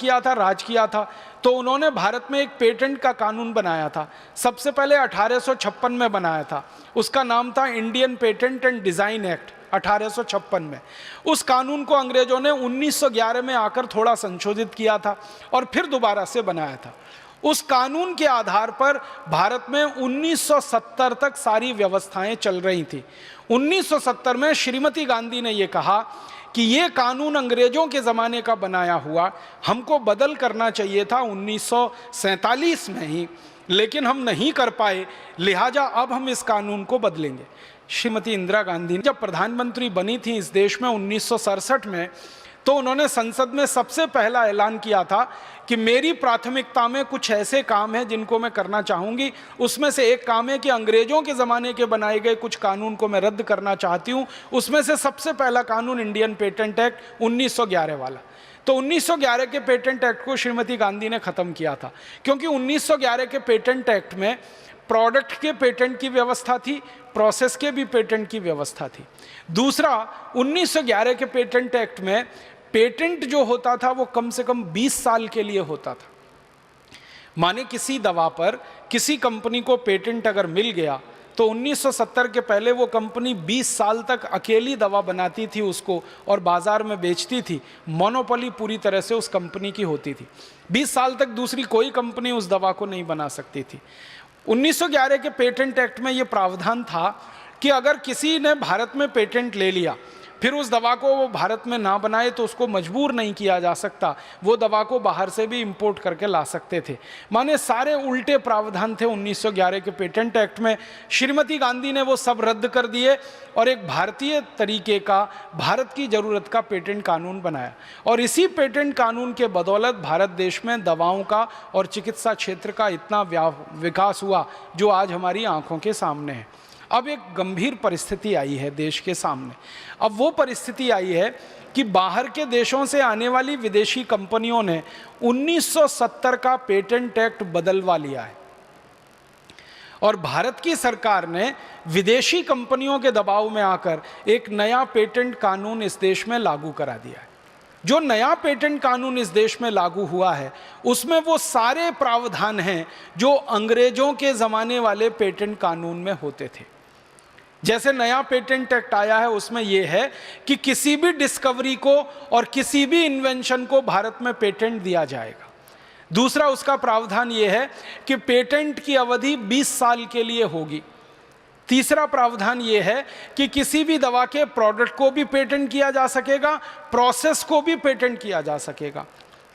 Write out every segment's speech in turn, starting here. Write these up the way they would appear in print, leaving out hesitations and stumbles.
किया था, राज किया था, तो उन्होंने भारत में एक पेटेंट का कानून बनाया था। सबसे पहले 1856 में बनाया था। उसका नाम था Indian patent and design act 1856 में। उस कानून को अंग्रेजों ने 1911 में आकर थोड़ा संशोधित किया था और फिर दोबारा से बनाया था। उस कानून के आधार पर भारत में 1970 तक सारी व्यवस्थाएं चल रही थी। 1970 में श्रीमती गांधी ने यह कहा कि ये कानून अंग्रेजों के ज़माने का बनाया हुआ हमको बदल करना चाहिए था 1947 में ही, लेकिन हम नहीं कर पाए, लिहाजा अब हम इस कानून को बदलेंगे। श्रीमती इंदिरा गांधी जब प्रधानमंत्री बनी थी इस देश में 1967 में, तो उन्होंने संसद में सबसे पहला ऐलान किया था कि मेरी प्राथमिकता में कुछ ऐसे काम हैं जिनको मैं करना चाहूँगी। उसमें से एक काम है कि अंग्रेजों के ज़माने के बनाए गए कुछ कानून को मैं रद्द करना चाहती हूँ। उसमें से सबसे पहला कानून इंडियन पेटेंट एक्ट 1911 वाला। तो 1911 के पेटेंट एक्ट को श्रीमती गांधी ने ख़त्म किया था, क्योंकि 1911 के पेटेंट एक्ट में प्रोडक्ट के पेटेंट की व्यवस्था थी, प्रोसेस के भी पेटेंट की व्यवस्था थी। दूसरा, 1911 के पेटेंट एक्ट में पेटेंट जो होता था वो कम से कम 20 साल के लिए होता था। माने किसी दवा पर किसी कंपनी को पेटेंट अगर मिल गया तो 1970 के पहले वो कंपनी 20 साल तक अकेली दवा बनाती थी उसको और बाजार में बेचती थी। मोनोपोली पूरी तरह से उस कंपनी की होती थी। 20 साल तक दूसरी कोई कंपनी उस दवा को नहीं बना सकती थी। 1911 के पेटेंट एक्ट में ये प्रावधान था कि अगर किसी ने भारत में पेटेंट ले लिया, फिर उस दवा को वो भारत में ना बनाए तो उसको मजबूर नहीं किया जा सकता, वो दवा को बाहर से भी इंपोर्ट करके ला सकते थे। माने सारे उल्टे प्रावधान थे 1911 के पेटेंट एक्ट में। श्रीमती गांधी ने वो सब रद्द कर दिए और एक भारतीय तरीके का, भारत की ज़रूरत का पेटेंट कानून बनाया। और इसी पेटेंट कानून के बदौलत भारत देश में दवाओं का और चिकित्सा क्षेत्र का इतना विकास हुआ जो आज हमारी आंखों के सामने है। अब एक गंभीर परिस्थिति आई है देश के सामने। अब वो परिस्थिति आई है कि बाहर के देशों से आने वाली विदेशी कंपनियों ने 1970 का पेटेंट एक्ट बदलवा लिया है और भारत की सरकार ने विदेशी कंपनियों के दबाव में आकर एक नया पेटेंट कानून इस देश में लागू करा दिया है। जो नया पेटेंट कानून इस देश में लागू हुआ है उसमें वो सारे प्रावधान हैं जो अंग्रेजों के ज़माने वाले पेटेंट कानून में होते थे। जैसे नया पेटेंट एक्ट आया है उसमें यह है कि किसी भी डिस्कवरी को और किसी भी इन्वेंशन को भारत में पेटेंट दिया जाएगा। दूसरा उसका प्रावधान यह है कि पेटेंट की अवधि 20 साल के लिए होगी। तीसरा प्रावधान यह है कि किसी भी दवा के प्रोडक्ट को भी पेटेंट किया जा सकेगा, प्रोसेस को भी पेटेंट किया जा सकेगा।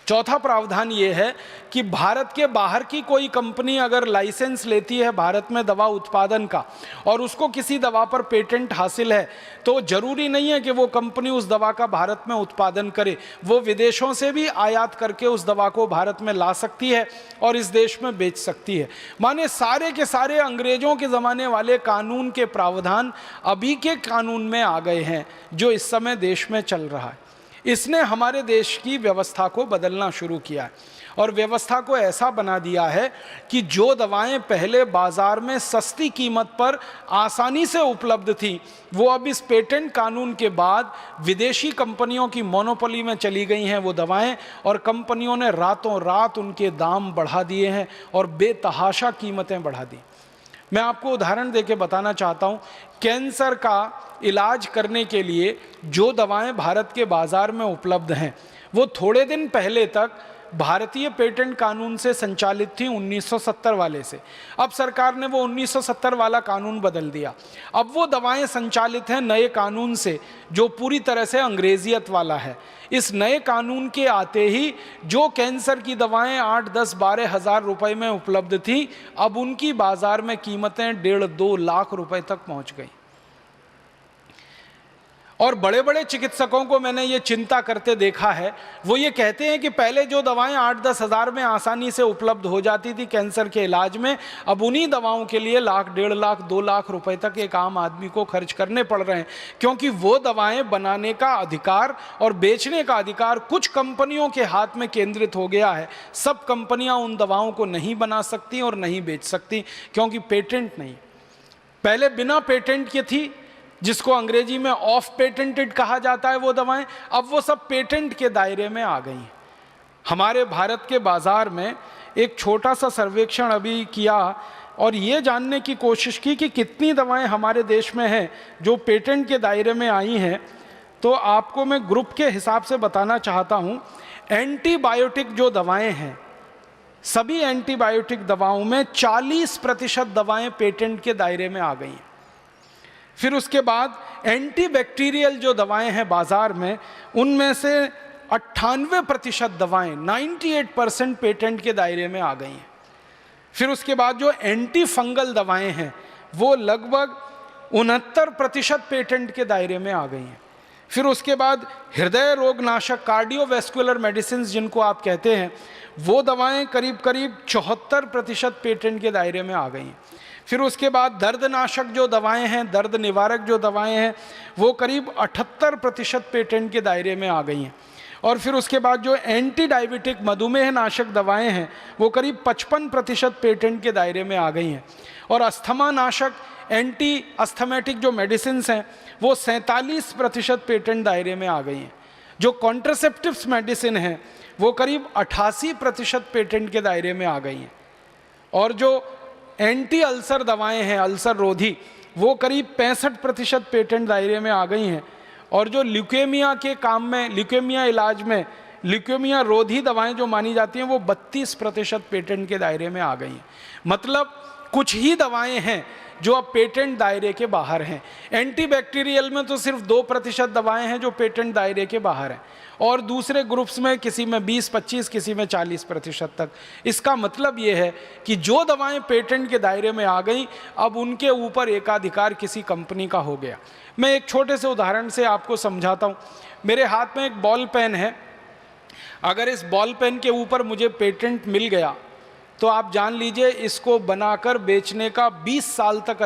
चौथा प्रावधान ये है कि भारत के बाहर की कोई कंपनी अगर लाइसेंस लेती है भारत में दवा उत्पादन का और उसको किसी दवा पर पेटेंट हासिल है तो जरूरी नहीं है कि वो कंपनी उस दवा का भारत में उत्पादन करे, वो विदेशों से भी आयात करके उस दवा को भारत में ला सकती है और इस देश में बेच सकती है। माने सारे के सारे अंग्रेजों के ज़माने वाले कानून के प्रावधान अभी के कानून में आ गए हैं जो इस समय देश में चल रहा है। इसने हमारे देश की व्यवस्था को बदलना शुरू किया है और व्यवस्था को ऐसा बना दिया है कि जो दवाएं पहले बाजार में सस्ती कीमत पर आसानी से उपलब्ध थी वो अब इस पेटेंट कानून के बाद विदेशी कंपनियों की मोनोपोली में चली गई हैं वो दवाएं, और कंपनियों ने रातों रात उनके दाम बढ़ा दिए हैं और बेतहाशा कीमतें बढ़ा दी। मैं आपको उदाहरण देके बताना चाहता हूँ, कैंसर का इलाज करने के लिए जो दवाएं भारत के बाज़ार में उपलब्ध हैं वो थोड़े दिन पहले तक भारतीय पेटेंट कानून से संचालित थी 1970 वाले से। अब सरकार ने वो 1970 वाला कानून बदल दिया। अब वो दवाएं संचालित हैं नए कानून से जो पूरी तरह से अंग्रेजियत वाला है। इस नए कानून के आते ही जो कैंसर की दवाएं 8, 10, 12 हज़ार रुपए में उपलब्ध थी अब उनकी बाजार में कीमतें 1.5-2 लाख रुपए तक पहुंच गई। और बड़े बड़े चिकित्सकों को मैंने ये चिंता करते देखा है, वो ये कहते हैं कि पहले जो दवाएं 8-10 हज़ार में आसानी से उपलब्ध हो जाती थी कैंसर के इलाज में, अब उन्हीं दवाओं के लिए लाख, 1.5 लाख, 2 लाख रुपए तक एक आम आदमी को खर्च करने पड़ रहे हैं, क्योंकि वो दवाएं बनाने का अधिकार और बेचने का अधिकार कुछ कंपनियों के हाथ में केंद्रित हो गया है। सब कंपनियां उन दवाओं को नहीं बना सकती और नहीं बेच सकती क्योंकि पेटेंट नहीं। पहले बिना पेटेंट के थी जिसको अंग्रेजी में ऑफ पेटेंटेड कहा जाता है वो दवाएं, अब वो सब पेटेंट के दायरे में आ गई हैं। हमारे भारत के बाज़ार में एक छोटा सा सर्वेक्षण अभी किया और ये जानने की कोशिश की कि कितनी दवाएं हमारे देश में हैं जो पेटेंट के दायरे में आई हैं। तो आपको मैं ग्रुप के हिसाब से बताना चाहता हूँ। एंटीबायोटिक जो दवाएं हैं, सभी एंटीबायोटिक दवाओं में 40% दवाएं पेटेंट के दायरे में आ गई हैं। फिर उसके बाद एंटीबैक्टीरियल जो दवाएं हैं बाजार में, उनमें से 98% दवाएं 98% पेटेंट के दायरे में आ गई हैं। फिर उसके बाद जो एंटी फंगल दवाएं हैं वो लगभग 69% पेटेंट के दायरे में आ गई हैं। फिर उसके बाद हृदय रोग नाशक कार्डियोवैस्कुलर मेडिसिन जिनको आप कहते हैं, वो दवाएं करीब करीब 74% पेटेंट के दायरे में आ गई हैं। फिर उसके बाद दर्दनाशक जो दवाएं हैं, दर्द निवारक जो दवाएं हैं, वो करीब 78% पेटेंट के दायरे में आ गई हैं। और फिर उसके बाद जो एंटी डायबिटिक मधुमेह नाशक दवाएं हैं वो करीब 55% पेटेंट के दायरे में आ गई हैं। और अस्थमा नाशक एंटी अस्थमेटिक जो मेडिसिन्स हैं वो 47% पेटेंट दायरे में आ गई हैं। जो कॉन्ट्रासेप्टिव्स मेडिसिन हैं वो करीब 88% पेटेंट के दायरे में आ गई हैं। और जो एंटी अल्सर दवाएं हैं, अल्सर रोधी, वो करीब 65% पेटेंट दायरे में आ गई हैं। और जो ल्यूकेमिया के काम में, ल्यूकेमिया इलाज में ल्यूकेमिया रोधी दवाएं जो मानी जाती हैं वो 32% पेटेंट के दायरे में आ गई हैं। मतलब कुछ ही दवाएं हैं जो अब पेटेंट दायरे के बाहर हैं। एंटीबैक्टीरियल में तो सिर्फ 2% दवाएं हैं जो पेटेंट दायरे के बाहर हैं, और दूसरे ग्रुप्स में किसी में 20-25, किसी में 40% तक। इसका मतलब ये है कि जो दवाएं पेटेंट के दायरे में आ गई, अब उनके ऊपर एकाधिकार किसी कंपनी का हो गया। मैं एक छोटे से उदाहरण से आपको समझाता हूँ। मेरे हाथ में एक बॉल पेन है। अगर इस बॉल पेन के ऊपर मुझे पेटेंट मिल गया तो आप जान लीजिए इसको बनाकर बेचने का 20 साल तक